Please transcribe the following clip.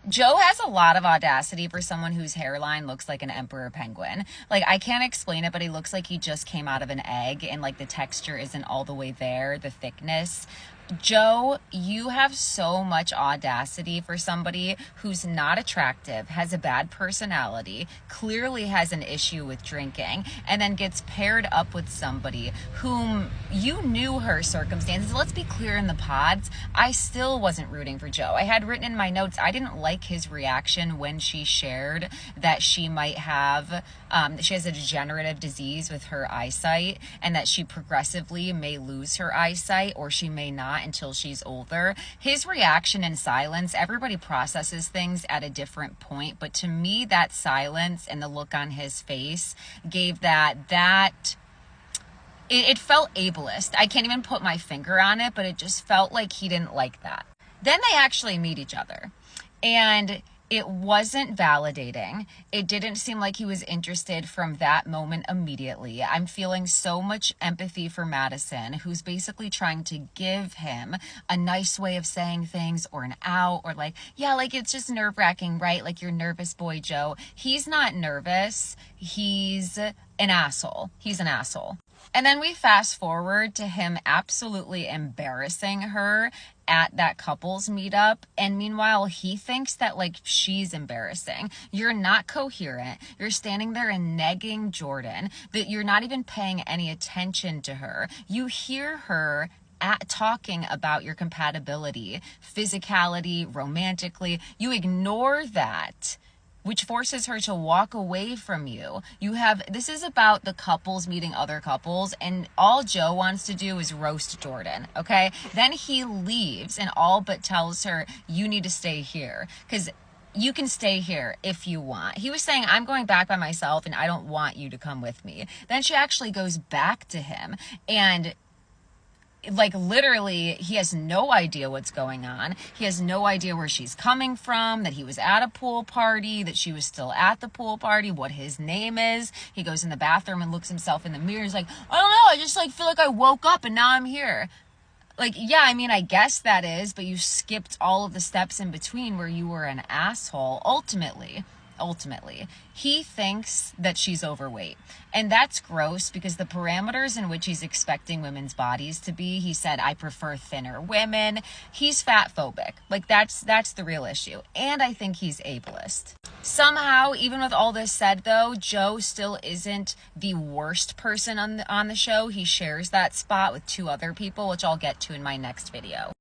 Joe has a lot of audacity for someone whose hairline looks like an emperor penguin. Like, I can't explain it, but he looks like he just came out of an egg and like the texture isn't all the way there, the thickness. Joe, you have so much audacity for somebody who's not attractive, has a bad personality, clearly has an issue with drinking, and then gets paired up with somebody whom you knew her circumstances. Let's be clear, in the pods, I still wasn't rooting for Joe. I had written in my notes, I didn't like his reaction when she shared that she might have, she has a degenerative disease with her eyesight, and that she progressively may lose her eyesight, or she may not until she's older. His reaction in silence, everybody processes things at a different point, but to me, that silence and the look on his face gave it felt ableist. I can't even put my finger on it, but it just felt like he didn't like that. Then they actually meet each other, and it wasn't validating. It didn't seem like he was interested from that moment immediately. I'm feeling so much empathy for Madison, who's basically trying to give him a nice way of saying things, or an out, or like, yeah, like it's just nerve-wracking, right? Like, you're nervous, boy, Joe. He's not nervous. He's an asshole. He's an asshole. And then we fast forward to him absolutely embarrassing her at that couples meetup. And meanwhile, he thinks that like she's embarrassing. You're not coherent. You're standing there and negging Jordan, that you're not even paying any attention to her. You hear her talking about your compatibility, physicality, romantically. You ignore that, which forces her to walk away from you. This is about the couples meeting other couples, and all Joe wants to do is roast Jordan, okay? Then he leaves and all but tells her, you need to stay here, because you can stay here if you want. He was saying, I'm going back by myself and I don't want you to come with me. Then she actually goes back to him, and like literally he has no idea what's going on. He has no idea where she's coming from, that he was at a pool party, that she was still at the pool party, what his name is. He goes in the bathroom and looks himself in the mirror. He's like, I don't know, I just like feel like I woke up and now I'm here. Like, yeah, I mean, I guess that is, but you skipped all of the steps in between where you were an asshole. Ultimately, he thinks that she's overweight. And that's gross, because the parameters in which he's expecting women's bodies to be, he said, I prefer thinner women. He's fat phobic. Like, that's the real issue. And I think he's ableist. Somehow, even with all this said, though, Joe still isn't the worst person on the show. He shares that spot with two other people, which I'll get to in my next video.